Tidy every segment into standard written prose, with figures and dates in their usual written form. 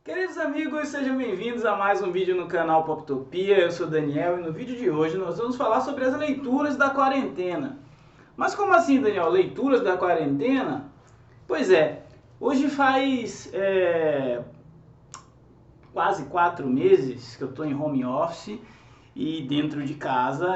Queridos amigos, sejam bem-vindos a mais um vídeo no canal Poptopia. Eu sou o Daniel e no vídeo de hoje nós vamos falar sobre as leituras da quarentena. Mas como assim, Daniel? Leituras da quarentena? Pois é, hoje faz quase 4 meses que eu estou em home office e dentro de casa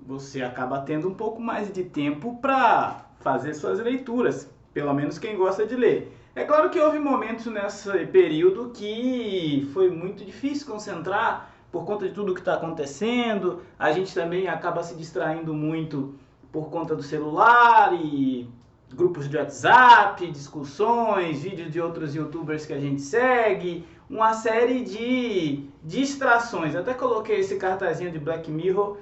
você acaba tendo um pouco mais de tempo para fazer suas leituras, pelo menos quem gosta de ler. É claro que houve momentos nesse período que foi muito difícil concentrar por conta de tudo que está acontecendo. A gente também acaba se distraindo muito por conta do celular e grupos de WhatsApp, discussões, vídeos de outros youtubers que a gente segue, uma série de distrações. Até coloquei esse cartazinho de Black Mirror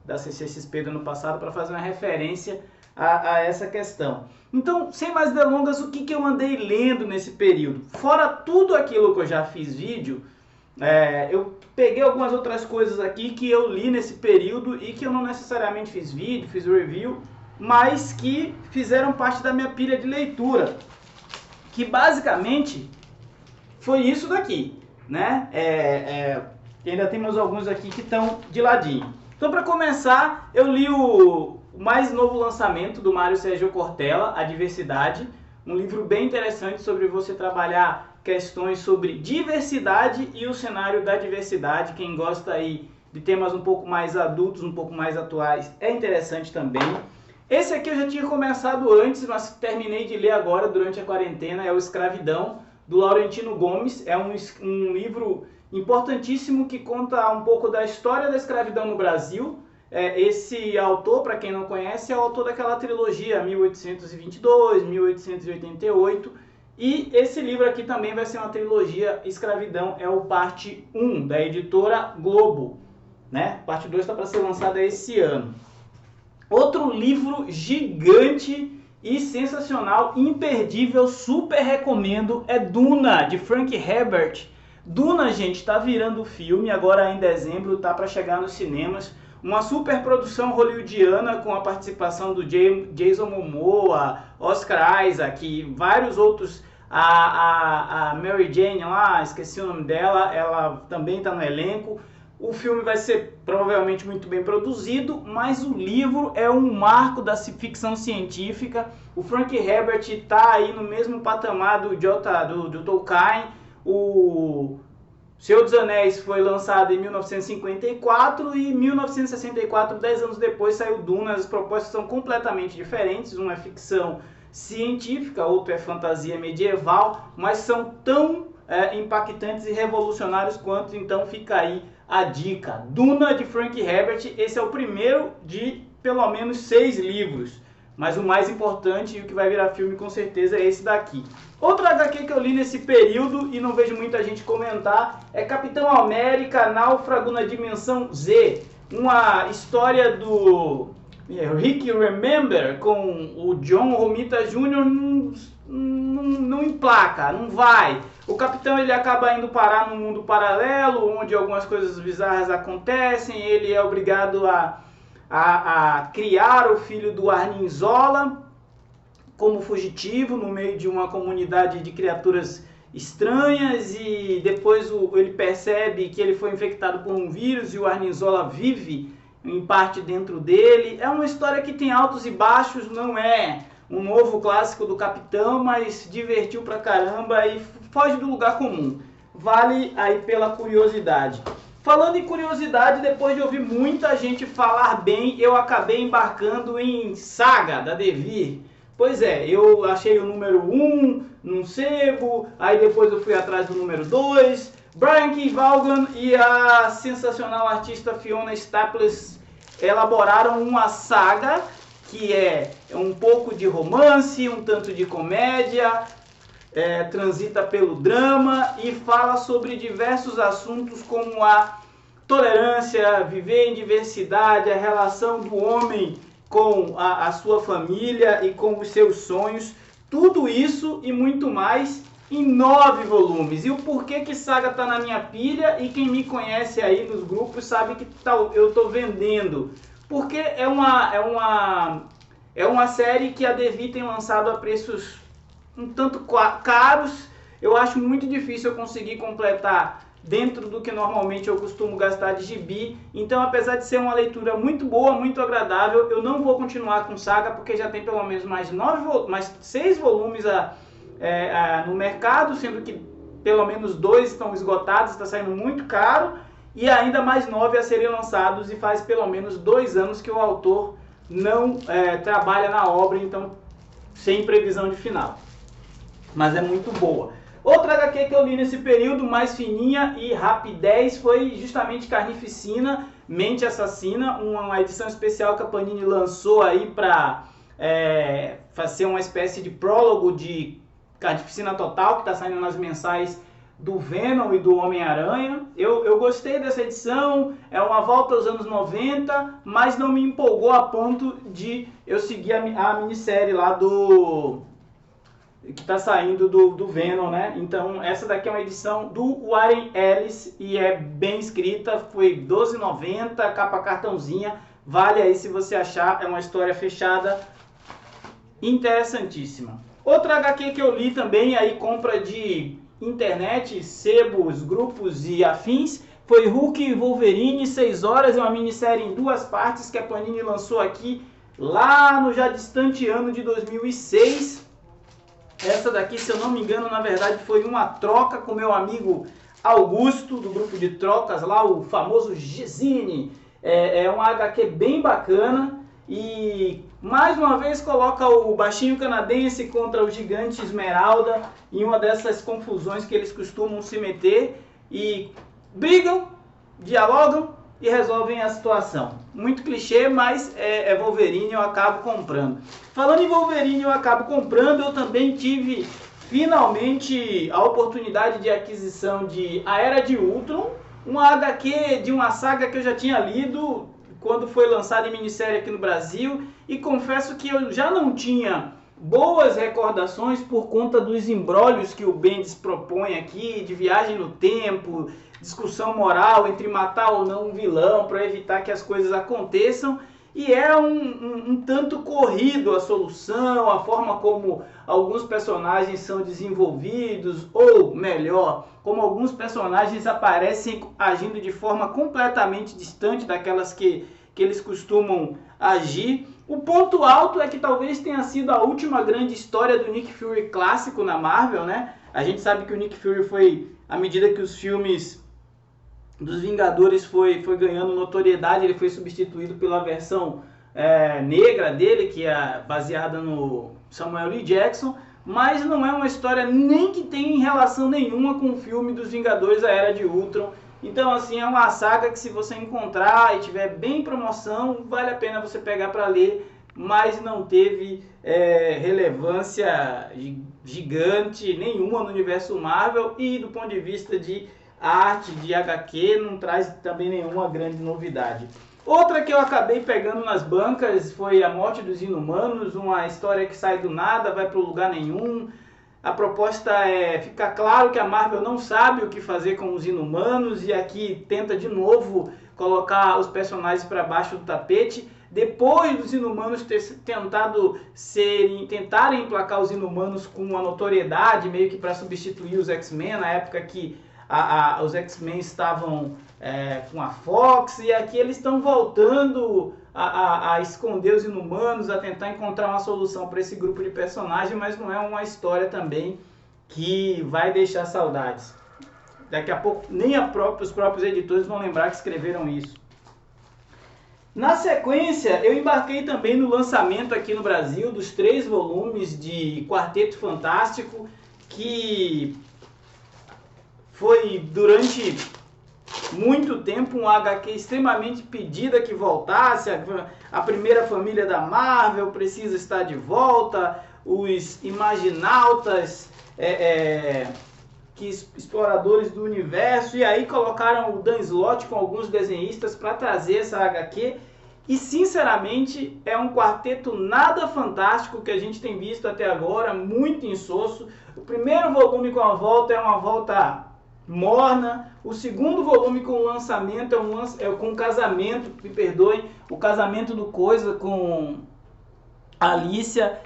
da CCXP do ano passado para fazer uma referência a essa questão. Então, sem mais delongas, o que eu andei lendo nesse período? Fora tudo aquilo que eu já fiz vídeo, eu peguei algumas outras coisas aqui que eu li nesse período e que eu não necessariamente fiz vídeo, fiz review, mas que fizeram parte da minha pilha de leitura, que basicamente foi isso daqui, né? Ainda temos alguns aqui que estão de ladinho. Então, para começar, eu li o mais novo lançamento do Mário Sérgio Cortella, A Diversidade, um livro bem interessante sobre você trabalhar questões sobre diversidade e o cenário da diversidade. Quem gosta aí de temas um pouco mais adultos, um pouco mais atuais, é interessante também. Esse aqui eu já tinha começado antes, mas terminei de ler agora durante a quarentena, é o Escravidão, do Laurentino Gomes. É um livro importantíssimo que conta um pouco da história da escravidão no Brasil. Esse autor, para quem não conhece, é o autor daquela trilogia 1822, 1888, e esse livro aqui também vai ser uma trilogia. Escravidão é o parte 1 da editora Globo, né? Parte 2 está para ser lançada esse ano. Outro livro gigante e sensacional, imperdível, super recomendo, é Duna, de Frank Herbert. Duna, gente, está virando filme, agora em dezembro, está para chegar nos cinemas. Uma super produção hollywoodiana com a participação do Jason Momoa, Oscar Isaac e vários outros. A Mary Jane lá, esqueci o nome dela, ela também está no elenco. O filme vai ser provavelmente muito bem produzido, mas o livro é um marco da ficção científica. O Frank Herbert está aí no mesmo patamar do Tolkien. O Senhor dos Anéis foi lançado em 1954 e em 1964, 10 anos depois, saiu Duna. As propostas são completamente diferentes, uma é ficção científica, outra é fantasia medieval, mas são tão impactantes e revolucionários quanto. Então fica aí a dica, Duna, de Frank Herbert. Esse é o primeiro de pelo menos 6 livros, mas o mais importante e o que vai virar filme com certeza é esse daqui. Outra HQ que eu li nesse período e não vejo muita gente comentar é Capitão América, Náufrago na Dimensão Z. Uma história do Rick Remember com o John Romita Jr. não emplaca, não vai. O capitão ele acaba indo parar num mundo paralelo, onde algumas coisas bizarras acontecem. Ele é obrigado a criar o filho do Arnim Zola como fugitivo no meio de uma comunidade de criaturas estranhas, e depois ele percebe que ele foi infectado por um vírus e o Arnim Zola vive em parte dentro dele. É uma história que tem altos e baixos, não é um novo clássico do Capitão, mas divertiu pra caramba e foge do lugar comum. Vale aí pela curiosidade. Falando em curiosidade, depois de ouvir muita gente falar bem, eu acabei embarcando em Saga, da Devir. Pois é, eu achei o número 1 num sebo, aí depois eu fui atrás do número 2. Brian K. Vaughan e a sensacional artista Fiona Staples elaboraram uma saga que é um pouco de romance, um tanto de comédia, transita pelo drama e fala sobre diversos assuntos como a tolerância, viver em diversidade, a relação do homem com a sua família e com os seus sonhos. Tudo isso e muito mais em 9 volumes. E o porquê que Saga está na minha pilha, e quem me conhece aí nos grupos sabe que eu estou vendendo. Porque é uma série que a Devir tem lançado a preços um tanto caros eu acho muito difícil eu conseguir completar dentro do que normalmente eu costumo gastar de gibi. Então, apesar de ser uma leitura muito boa, muito agradável, eu não vou continuar com Saga, porque já tem pelo menos mais 6 volumes no mercado, sendo que pelo menos 2 estão esgotados, está saindo muito caro, e ainda mais 9 a serem lançados, e faz pelo menos 2 anos que o autor não trabalha na obra, então sem previsão de final. Mas é muito boa. Outra HQ que eu li nesse período, mais fininha e rapidez, foi justamente Carnificina, Mente Assassina, uma edição especial que a Panini lançou aí para fazer uma espécie de prólogo de Carnificina Total, que está saindo nas mensais do Venom e do Homem-Aranha. Eu gostei dessa edição, é uma volta aos anos 90, mas não me empolgou a ponto de eu seguir a minissérie lá que está saindo do Venom, né? Então essa daqui é uma edição do Warren Ellis e é bem escrita, foi R$12,90, capa cartãozinha, vale aí se você achar, é uma história fechada interessantíssima. Outra HQ que eu li também, aí compra de internet, sebos, grupos e afins, foi Hulk e Wolverine, 6 horas, é uma minissérie em 2 partes que a Panini lançou aqui lá no já distante ano de 2006. Essa daqui, se eu não me engano, na verdade foi uma troca com meu amigo Augusto, do grupo de trocas lá, o famoso Gizine. É uma HQ bem bacana e mais uma vez coloca o baixinho canadense contra o gigante Esmeralda em uma dessas confusões que eles costumam se meter e brigam, dialogam e resolvem a situação. Muito clichê, mas é Wolverine, eu acabo comprando. Falando em Wolverine, eu acabo comprando, eu também tive finalmente a oportunidade de aquisição de A Era de Ultron, uma HQ de uma saga que eu já tinha lido quando foi lançada em minissérie aqui no Brasil, e confesso que eu já não tinha boas recordações por conta dos embrólios que o Bendis propõe aqui, de viagem no tempo, discussão moral entre matar ou não um vilão para evitar que as coisas aconteçam, e é um tanto corrido a solução, a forma como alguns personagens são desenvolvidos, ou melhor, como alguns personagens aparecem agindo de forma completamente distante daquelas que eles costumam agir. O ponto alto é que talvez tenha sido a última grande história do Nick Fury clássico na Marvel, né? A gente sabe que o Nick Fury foi, à medida que os filmes dos Vingadores foi ganhando notoriedade, ele foi substituído pela versão negra dele, que é baseada no Samuel L. Jackson, mas não é uma história nem que tem relação nenhuma com o filme dos Vingadores, A Era de Ultron. Então, assim, é uma saga que se você encontrar e tiver bem em promoção, vale a pena você pegar para ler, mas não teve relevância gigante nenhuma no universo Marvel, e do ponto de vista de arte, de HQ, não traz também nenhuma grande novidade. Outra que eu acabei pegando nas bancas foi A Morte dos Inumanos, uma história que sai do nada, vai para lugar nenhum. A proposta é ficar claro que a Marvel não sabe o que fazer com os Inumanos e aqui tenta de novo colocar os personagens para baixo do tapete. Depois dos Inumanos tentarem emplacar os Inumanos com uma notoriedade, meio que para substituir os X-Men, na época que os X-Men estavam com a Fox, e aqui eles estão voltando a esconder os Inumanos, a tentar encontrar uma solução para esse grupo de personagens, mas não é uma história também que vai deixar saudades. Daqui a pouco nem os próprios editores vão lembrar que escreveram isso. Na sequência, eu embarquei também no lançamento aqui no Brasil dos 3 volumes de Quarteto Fantástico, que foi durante muito tempo um HQ extremamente pedida que voltasse. A primeira família da Marvel precisa estar de volta, os Imaginautas, exploradores do universo, e aí colocaram o Dan Slott com alguns desenhistas para trazer essa HQ, e sinceramente é um quarteto nada fantástico que a gente tem visto até agora, muito insosso. O primeiro volume com a volta é uma volta morna, o segundo volume com o lançamento com o casamento, me perdoem, o casamento do Coisa com a Alicia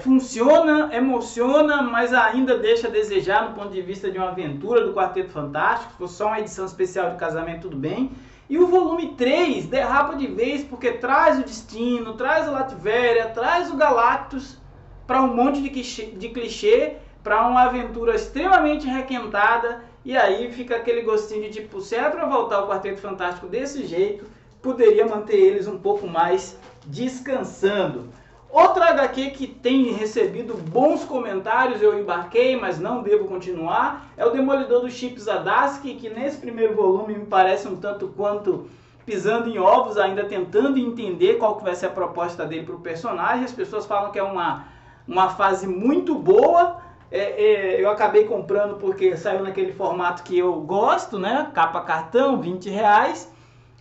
funciona, emociona, mas ainda deixa a desejar no ponto de vista de uma aventura do Quarteto Fantástico. Se fosse só uma edição especial de casamento, tudo bem. E o volume 3 derrapa de vez, porque traz o Destino, traz o Latveria, traz o Galactus para um monte de clichê, para uma aventura extremamente requentada. E aí fica aquele gostinho de tipo, se é para voltar o Quarteto Fantástico desse jeito, poderia manter eles um pouco mais descansando. Outra HQ que tem recebido bons comentários, eu embarquei, mas não devo continuar, é o Demolidor do Chip Zdarsky, que nesse primeiro volume me parece um tanto quanto pisando em ovos, ainda tentando entender qual que vai ser a proposta dele para o personagem. As pessoas falam que é uma fase muito boa. Eu acabei comprando porque saiu naquele formato que eu gosto, né? Capa cartão, R$20.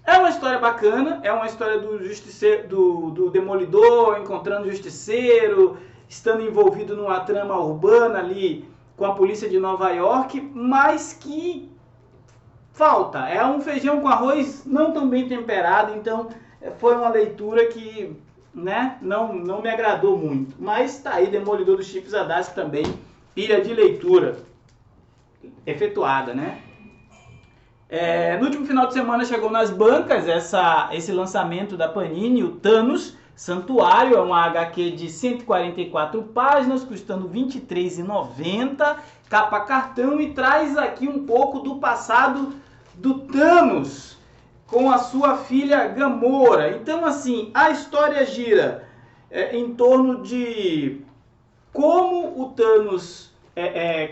É uma história bacana, é uma história do justiceiro, do Demolidor encontrando o Justiceiro, estando envolvido numa trama urbana ali com a polícia de Nova York, mas que falta. É um feijão com arroz não tão bem temperado, então foi uma leitura que, né, não me agradou muito. Mas tá aí Demolidor do Chip Zdarsky também, pilha de leitura efetuada, né? No último final de semana chegou nas bancas esse lançamento da Panini, o Thanos Santuário. É uma HQ de 144 páginas, custando R$ 23,90, capa cartão, e traz aqui um pouco do passado do Thanos com a sua filha Gamora. Então, assim, a história gira em torno de como o Thanos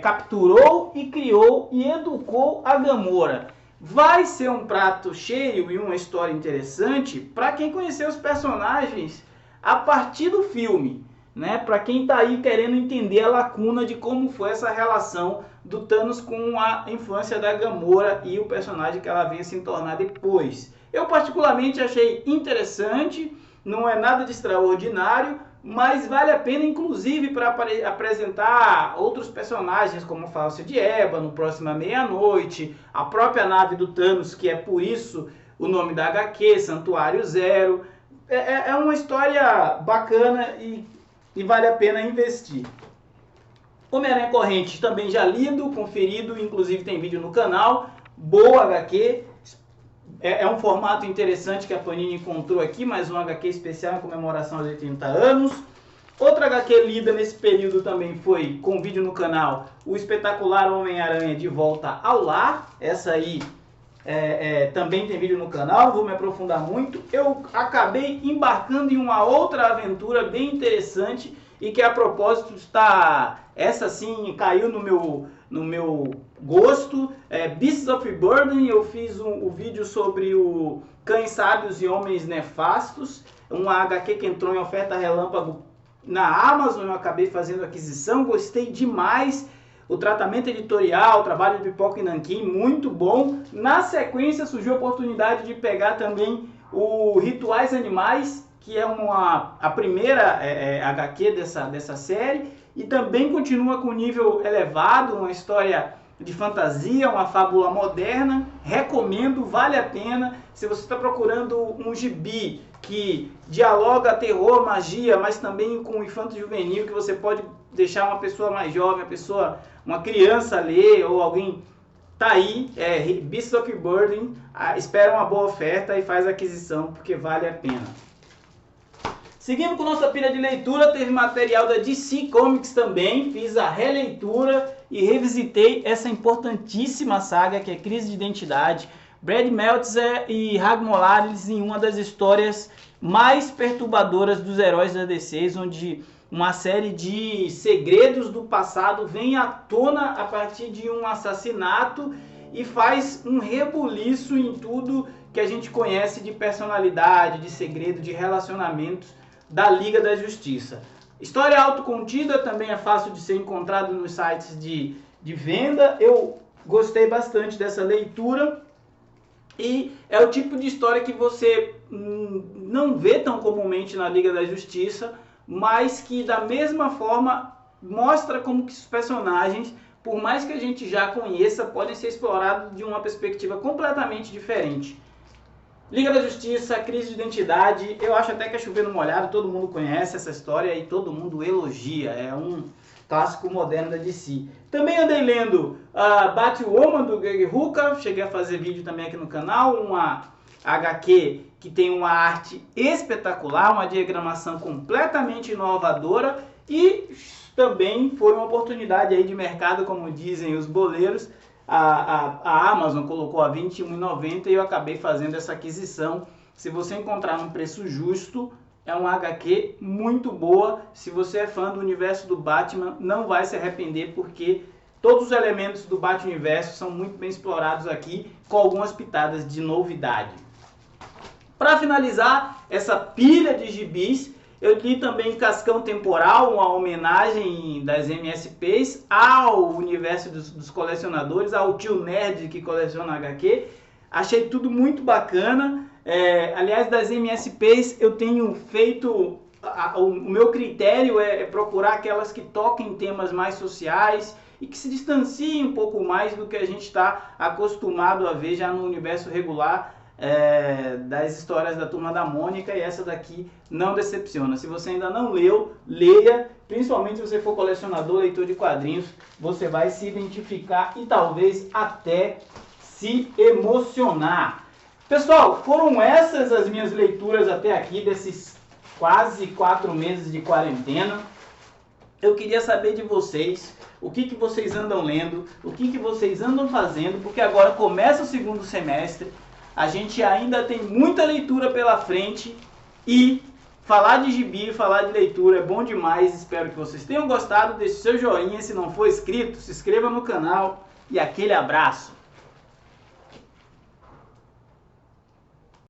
capturou e criou e educou a Gamora. Vai ser um prato cheio e uma história interessante para quem conheceu os personagens a partir do filme, né? Para quem está aí querendo entender a lacuna de como foi essa relação do Thanos com a infância da Gamora e o personagem que ela veio se tornar depois. Eu particularmente achei interessante, não é nada de extraordinário, mas vale a pena, inclusive, para apresentar outros personagens, como o Fausto de Ébano, Próxima Meia-Noite, a própria nave do Thanos, que é por isso o nome da HQ, Santuário Zero. É uma história bacana e vale a pena investir. Homem-Aranha Corrente também já lido, conferido, inclusive tem vídeo no canal. Boa HQ. É um formato interessante que a Panini encontrou aqui, mais um HQ especial em comemoração aos 80 anos. Outra HQ lida nesse período também foi, com vídeo no canal, o espetacular Homem-Aranha de Volta ao Lar. Essa aí também tem vídeo no canal, não vou me aprofundar muito. Eu acabei embarcando em uma outra aventura bem interessante e que a propósito está... Essa sim caiu no meu gosto. Beasts of Burden, eu fiz o vídeo sobre o Cães Sábios e Homens Nefastos, uma HQ que entrou em oferta relâmpago na Amazon, eu acabei fazendo aquisição, gostei demais. O tratamento editorial, o trabalho de Pipoca e Nanquim, muito bom. Na sequência surgiu a oportunidade de pegar também o Rituais Animais, que é a primeira HQ dessa série, e também continua com nível elevado, uma história de fantasia, uma fábula moderna. Recomendo, vale a pena. Se você está procurando um gibi que dialoga terror, magia, mas também com infanto-juvenil, que você pode deixar uma pessoa mais jovem, uma criança ler, ou alguém, tá aí, Beasts of Burden. Espera uma boa oferta e faz a aquisição, porque vale a pena. Seguindo com nossa pilha de leitura, teve material da DC Comics também, fiz a releitura e revisitei essa importantíssima saga que é Crise de Identidade. Brad Meltzer e Rag Morales em uma das histórias mais perturbadoras dos heróis da DC, onde uma série de segredos do passado vem à tona a partir de um assassinato e faz um rebuliço em tudo que a gente conhece de personalidade, de segredo, de relacionamentos da Liga da Justiça. História autocontida, também é fácil de ser encontrado nos sites de venda. Eu gostei bastante dessa leitura e é o tipo de história que você não vê tão comumente na Liga da Justiça, mas que da mesma forma mostra como que os personagens, por mais que a gente já conheça, podem ser explorados de uma perspectiva completamente diferente. Liga da Justiça, crise de identidade, eu acho até que é chover no molhado, todo mundo conhece essa história e todo mundo elogia, é um clássico moderno da DC. Também andei lendo Batwoman do Greg Rucka, cheguei a fazer vídeo também aqui no canal, uma HQ que tem uma arte espetacular, uma diagramação completamente inovadora e também foi uma oportunidade aí de mercado, como dizem os boleiros. A Amazon colocou a R$ 21,90 e eu acabei fazendo essa aquisição. Se você encontrar num preço justo, é uma HQ muito boa. Se você é fã do universo do Batman, não vai se arrepender, porque todos os elementos do Bat-Universo são muito bem explorados aqui, com algumas pitadas de novidade. Para finalizar essa pilha de gibis, eu li também Cascão Temporal, uma homenagem das MSPs ao universo dos colecionadores, ao tio nerd que coleciona HQ. Achei tudo muito bacana. Aliás, das MSPs eu tenho feito... O meu critério é procurar aquelas que toquem temas mais sociais e que se distanciem um pouco mais do que a gente está acostumado a ver já no universo regular das histórias da Turma da Mônica, e essa daqui não decepciona. Se você ainda não leu, leia, principalmente se você for colecionador, leitor de quadrinhos, você vai se identificar e talvez até se emocionar. Pessoal, foram essas as minhas leituras até aqui, desses quase 4 meses de quarentena. Eu queria saber de vocês, o que vocês andam lendo, o que vocês andam fazendo, porque agora começa o segundo semestre, a gente ainda tem muita leitura pela frente e falar de gibi, falar de leitura é bom demais. Espero que vocês tenham gostado, deixe seu joinha, se não for inscrito, se inscreva no canal e aquele abraço!